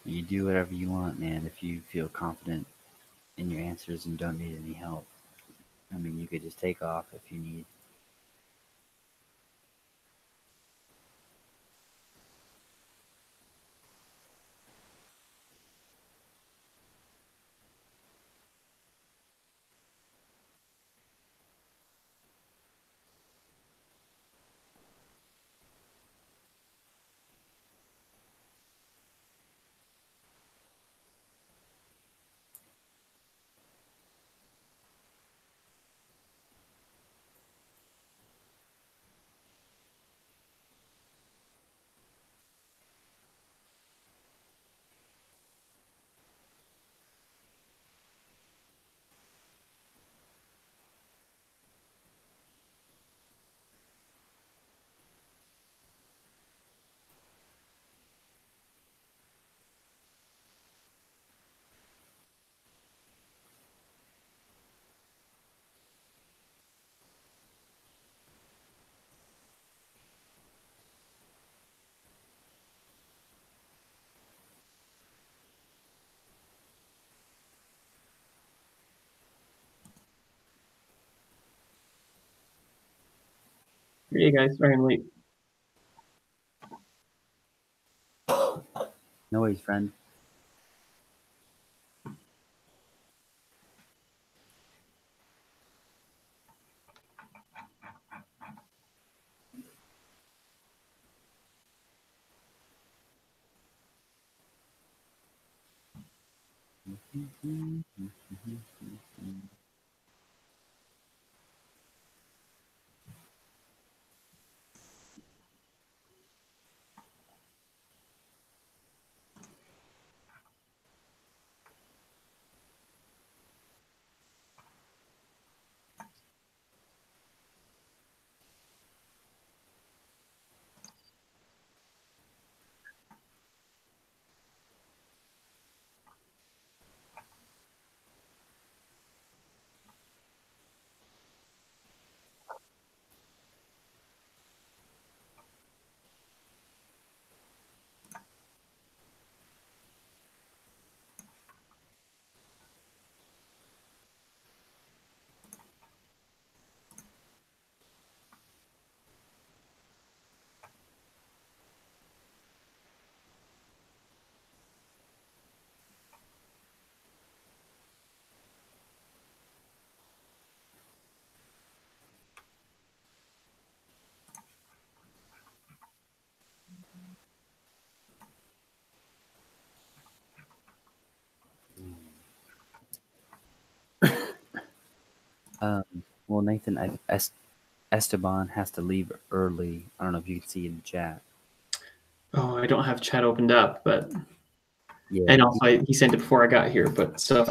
you do whatever you want, man. If you feel confident in your answers and don't need any help, I mean, you could just take off if you need. Hey guys, sorry I'm late. No worries, friend. Well, Nathan, Esteban has to leave early. I don't know if you can see in the chat. Oh, I don't have chat opened up, but Yeah. and also he sent it before I got here, but so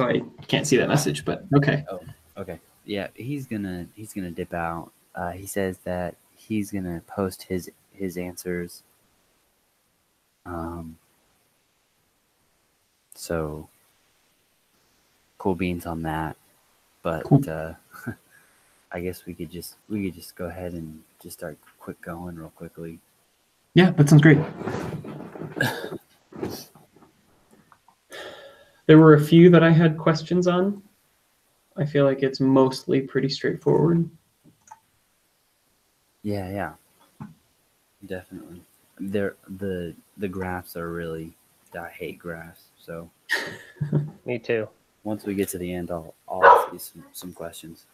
I can't see that message. But okay. Oh, okay. Yeah, he's gonna dip out. He says that he's gonna post his answers. So cool beans on that. But Cool. I guess we could just go ahead and just start going real quickly. Yeah, that sounds great. There were a few that I had questions on. I feel like it's mostly pretty straightforward. Yeah, definitely. The graphs are really. I hate graphs, so. Me too. Once we get to the end, I'll ask you some questions.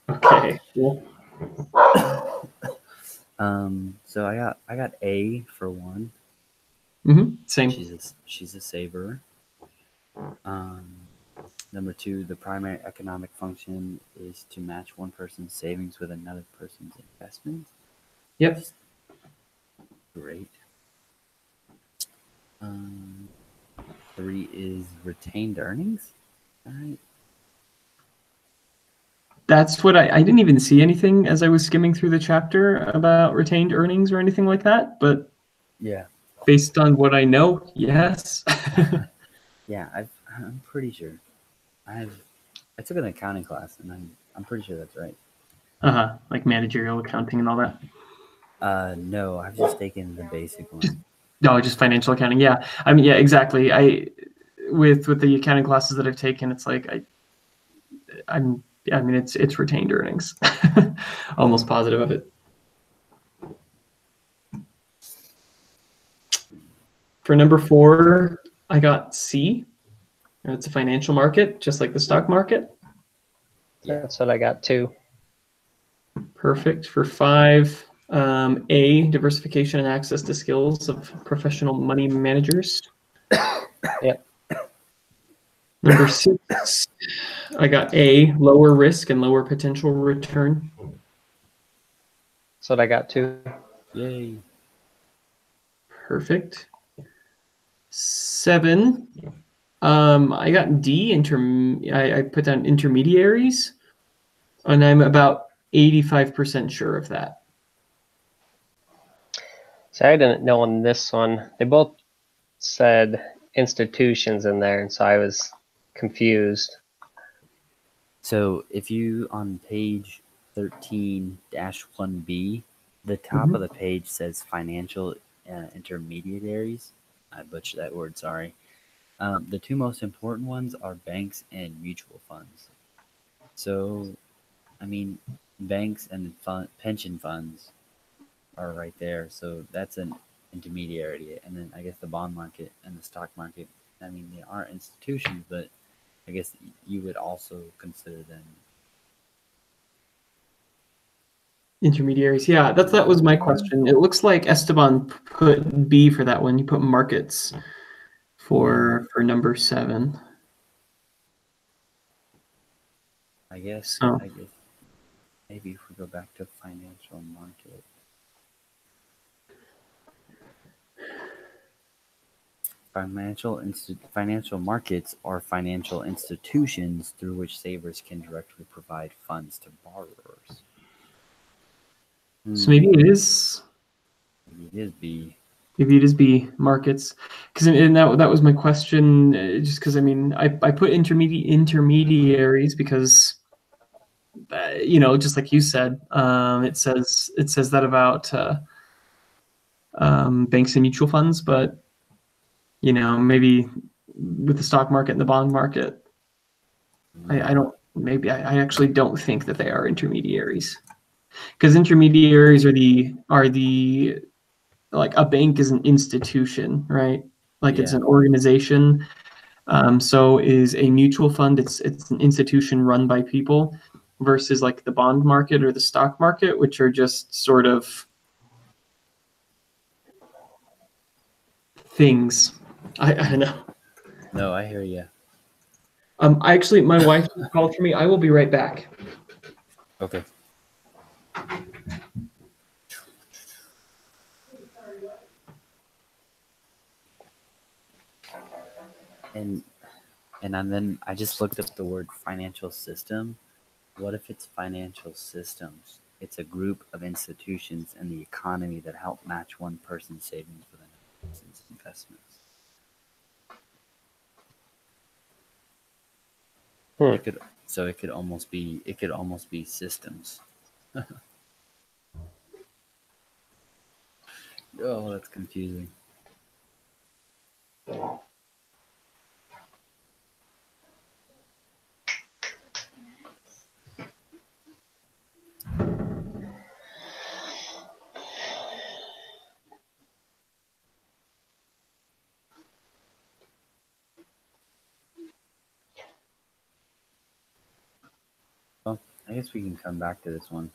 Okay. Cool. So I got A for one. Same. She's a saver. Number two, the primary economic function is to match one person's savings with another person's investment. Yep. Great. Three is retained earnings. All right. That's what I didn't even see anything as I was skimming through the chapter about retained earnings or anything like that. But yeah, based on what I know, yes. Yeah, I'm pretty sure. I took an accounting class, and I'm pretty sure that's right. Like managerial accounting and all that. No, I've just taken the basic one. No, just financial accounting. Yeah, I mean, yeah, exactly. With the accounting classes that I've taken, it's like I mean, it's retained earnings. Almost positive of it. For number 4, I got C. It's a financial market, just like the stock market. Yeah. That's what I got too. Perfect. For 5, A, diversification and access to skills of professional money managers. Yep. Number 6, I got A, lower risk and lower potential return. That's what I got too. Yay. Perfect. 7, I got D, I put down intermediaries, and I'm about 85% sure of that. So I didn't know on this one. They both said institutions in there, and so I was confused. So if you on page 13-1B, the top of the page says financial intermediaries. I butchered that word, sorry. The two most important ones are banks and mutual funds. So, I mean, banks and pension funds are right there. So that's an intermediary. And then I guess the bond market and the stock market, I mean, they are institutions, but I guess you would also consider them. Intermediaries. Yeah, that was my question. It looks like Esteban put B for that one. You put markets for number 7. I guess So maybe if we go back to financial market. Financial markets are financial institutions through which savers can directly provide funds to borrowers. maybe it is. Maybe it is B. Maybe it is B, markets, because that was my question. Just because I mean I put intermediaries because just like you said, it says that about banks and mutual funds, but maybe with the stock market and the bond market, I don't. Maybe I actually don't think that they are intermediaries, because intermediaries are the like a bank is an institution, right? Like it's Yeah. an organization. So is a mutual fund. It's an institution run by people, versus like the bond market or the stock market, which are just sort of things. I don't know. No, I hear you. Actually, my wife called for me. I will be right back. Okay. And then I just looked up the word financial system. What if it's financial systems? It's a group of institutions in the economy that help match one person's savings with another person's investments. It could almost be systems. Oh, that's confusing. Well, I guess we can come back to this one.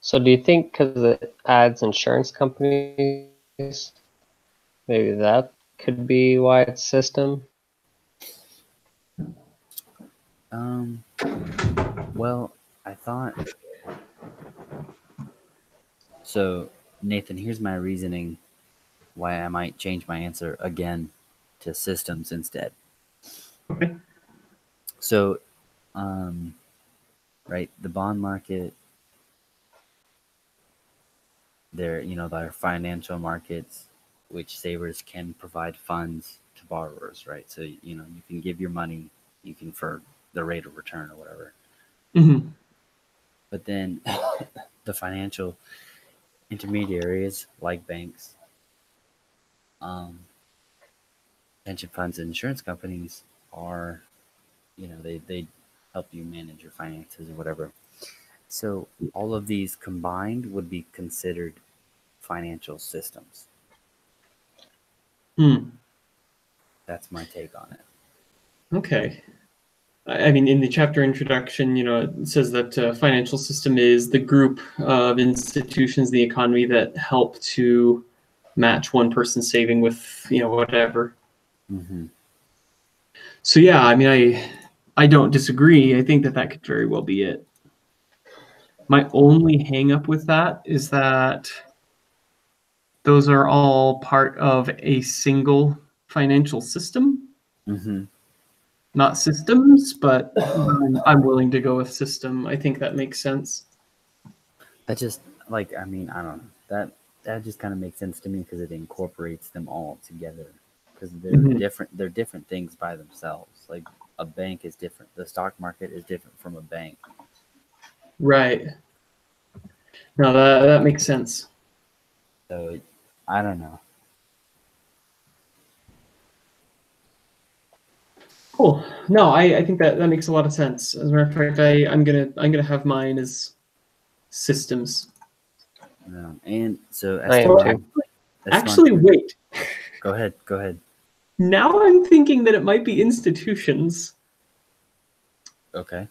So do you think because it adds insurance companies, maybe that could be why it's system? Well, I thought so. Nathan, here's my reasoning why I might change my answer again to systems instead. Okay. So, right, the bond market, there are financial markets which savers can provide funds to borrowers, right? So, you can give your money, you can for the rate of return or whatever. Mm-hmm. But then the financial intermediaries like banks, um, pension funds, and insurance companies are, they help you manage your finances or whatever. So all of these combined would be considered financial systems. That's my take on it. Okay. I mean, in the chapter introduction, it says that financial system is the group of institutions in the economy that help to match one person's saving with, whatever. Mm-hmm. So yeah, I mean, I don't disagree. I think that could very well be it. My only hang up with that is that those are all part of a single financial system. Mm-hmm. Not systems, but I'm willing to go with system. I think that makes sense. That just I don't know. That just kind of makes sense to me because it incorporates them all together. Because they're different. They're different things by themselves. Like a bank is different. The stock market is different from a bank. Right. No, that makes sense. So I don't know. Cool. No, I think that makes a lot of sense. As a matter of fact, I'm gonna have mine as systems. And so I am too. Actually, wait. Go ahead. Now I'm thinking that it might be institutions. Okay.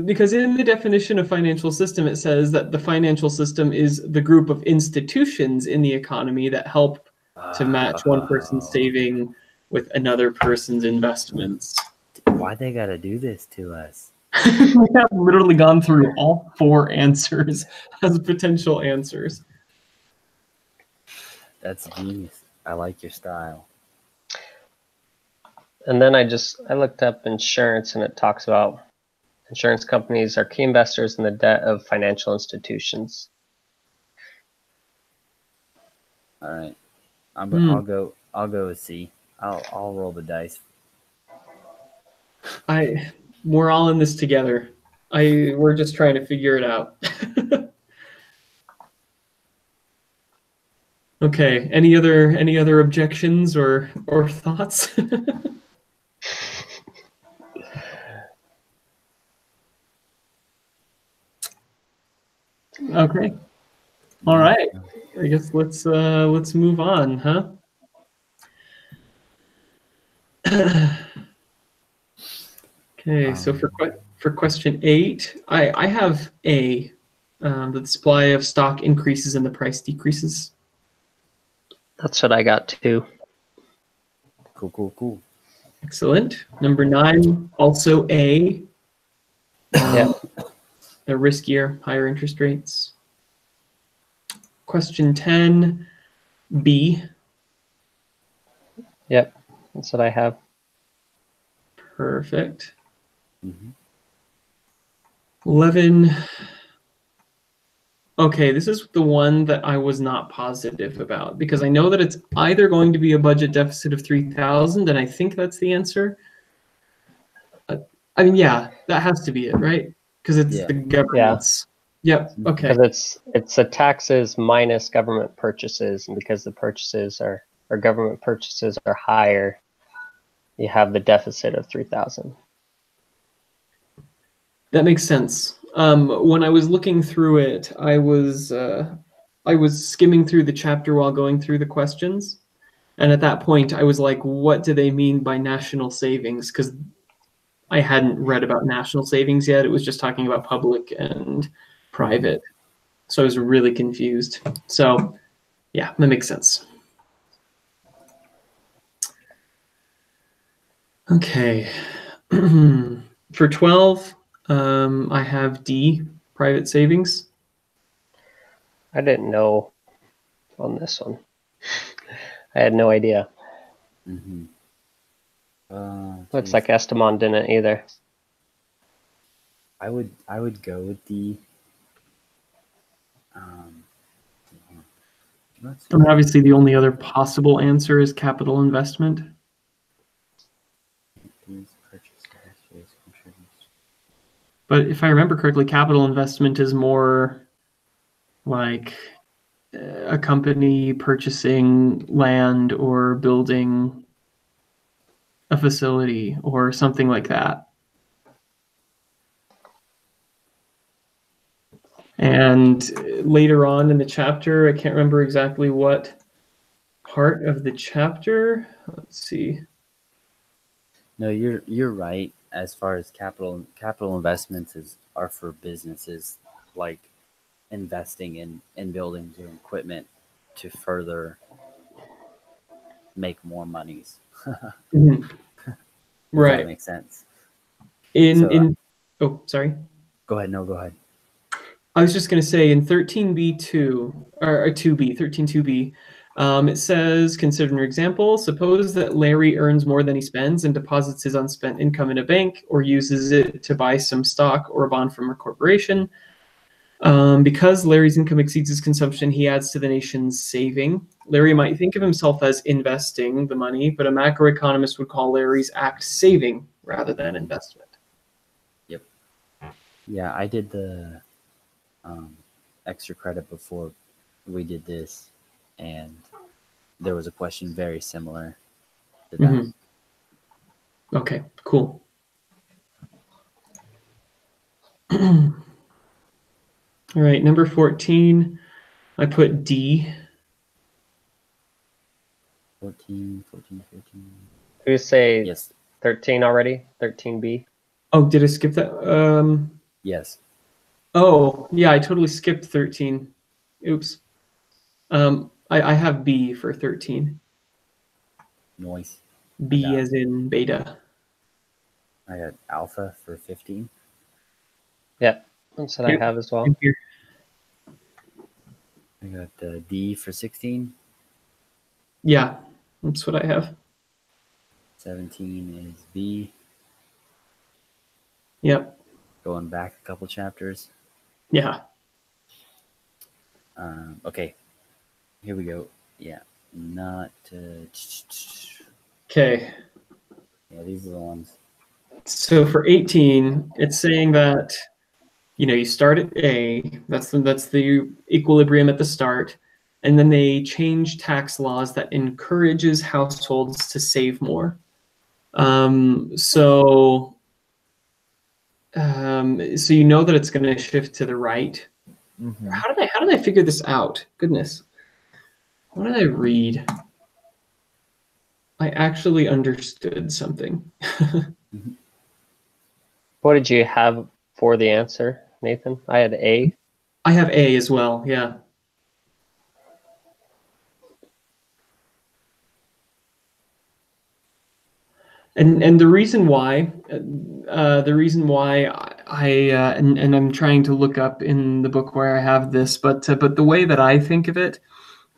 Because in the definition of financial system, it says that the financial system is the group of institutions in the economy that help to match one person's saving with another person's investments. Why they gotta do this to us? We have literally gone through all 4 answers as potential answers. That's genius. I like your style. And then I looked up insurance, and it talks about insurance companies are key investors in the debt of financial institutions. All right. I'll go with C. I'll roll the dice. We're all in this together. We're just trying to figure it out. Okay. Any other objections or thoughts? Okay. All right. I guess let's move on, huh? Okay. So for question 8, I have A. The supply of stock increases and the price decreases. That's what I got too. Cool. Excellent. Number 9, also A. Yeah. The riskier, higher interest rates. Question 10, B. Yep, that's what I have. Perfect. 11. Okay, this is the one that I was not positive about because I know that it's either going to be a budget deficit of 3,000, and I think that's the answer. I mean, yeah, that has to be it, right? Because it's the government's. Yeah. Yep. Okay. Because it's the taxes minus government purchases, and because the purchases or government purchases are higher, you have the deficit of 3,000. That makes sense. When I was looking through it, I was skimming through the chapter while going through the questions, and at that point, I was like, "What do they mean by national savings?" Because I hadn't read about national savings yet. It was just talking about public and private, so I was really confused. So, yeah, that makes sense. Okay, for 12. I have D, private savings. I didn't know on this one. I had no idea. Looks like Esteban didn't either. I would go with D. I mean, obviously, the only other possible answer is capital investment. But if I remember correctly, capital investment is more like a company purchasing land or building a facility or something like that. And later on in the chapter, I can't remember exactly what part of the chapter. Let's see. No, you're right. As far as capital investments are for businesses, like investing in buildings or equipment to further make more monies. Mhm. Does that Right. make sense? So In oh, sorry. go ahead. No, go ahead. I was just going to say in 13b2 or 2b, 13.2b, it says, consider an example. Suppose that Larry earns more than he spends and deposits his unspent income in a bank or uses it to buy some stock or a bond from a corporation. Because Larry's income exceeds his consumption, he adds to the nation's saving. Larry might think of himself as investing the money, but a macroeconomist would call Larry's act saving rather than investment. Yep. Yeah, I did the extra credit before we did this, and there was a question very similar to that. Mm-hmm. Okay, cool. All right, number 14, I put D. 14. Who say Yes. 13 already? 13B? Oh, did I skip that? Yes. Oh, yeah, I totally skipped 13. Oops. I have B for 13. Noise. B as in beta. I got alpha for 15. Yeah, that's what I have as well. Here. I got D for 16. Yeah, that's what I have. 17 is B. Yep. Going back a couple chapters. Yeah. Okay. Here we go. Yeah. Not. Okay. Yeah, these are the ones. So for 18, it's saying that you start at A. That's the equilibrium at the start, and then they change tax laws that encourages households to save more. So you know that it's going to shift to the right. Mm-hmm. How did I figure this out? Goodness, what did I read? I actually understood something. Mm-hmm. What did you have for the answer, Nathan? I had A. I have A as well. Yeah. And the reason why, and I'm trying to look up in the book where I have this, but the way that I think of it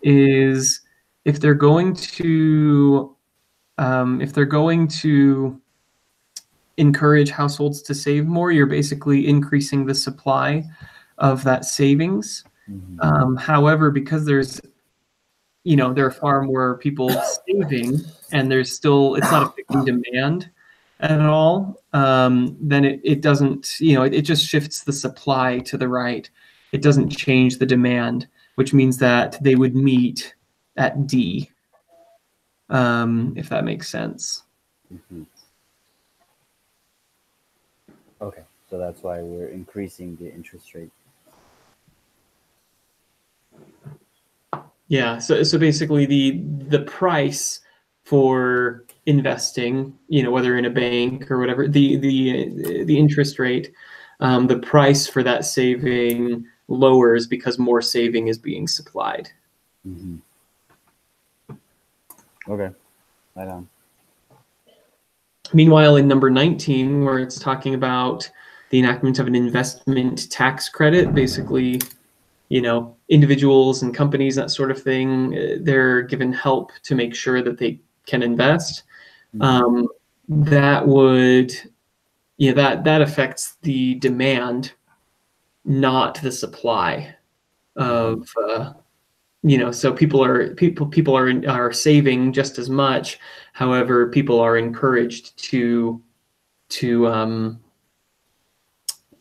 is if they're going to encourage households to save more, you're basically increasing the supply of that savings. Mm-hmm. However, because there are far more people saving, and it's not affecting demand at all, then it doesn't, it just shifts the supply to the right. It doesn't change the demand, which means that they would meet at D, if that makes sense. Mm-hmm. Okay, so that's why we're increasing the interest rate. Yeah, so basically the price for investing, whether in a bank or whatever, the interest rate, the price for that saving lowers because more saving is being supplied. Mm-hmm. Okay, right on. Meanwhile, in number 19, where it's talking about the enactment of an investment tax credit, basically, individuals and companies, that sort of thing, they're given help to make sure that they can invest. Mm-hmm. That affects the demand, not the supply of, so people are saving just as much. However, people are encouraged to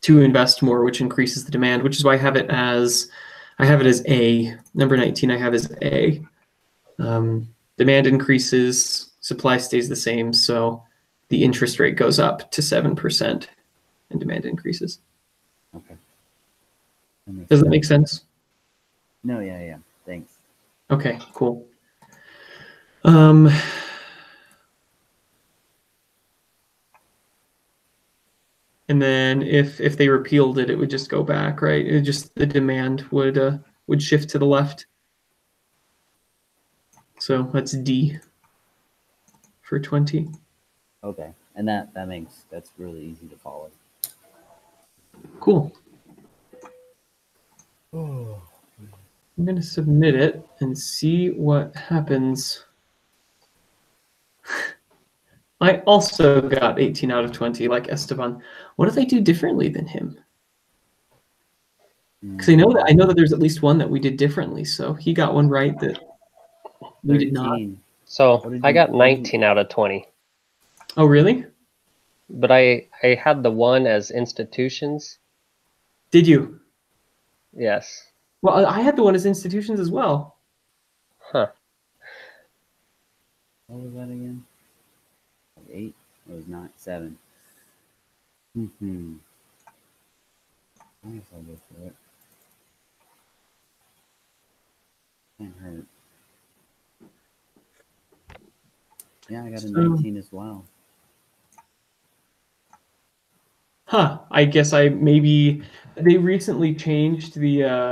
invest more, which increases the demand, which is why I have it as I have it as A. Number 19 I have as A. Demand increases, supply stays the same, so the interest rate goes up to 7% and demand increases. Okay. Does that make sense? No, yeah. Thanks. Okay, cool. And then if they repealed it, it would just go back, right? It just the demand would shift to the left. So that's D for 20. Okay, and that's really easy to follow. Cool. Oh. I'm going to submit it and see what happens. I also got 18 out of 20 like Esteban. What did I do differently than him? Because I know that there's at least one that we did differently. So he got one right that we did not. So I got 19 out of 20. Oh, really? But I had the one as institutions. Did you? Yes. Well, I had the one as institutions as well. Huh. What was that again? 8? It was not 7. I guess I'll go for it. Can't hurt. Yeah, I got a 19 as well. Huh. I guess they recently changed the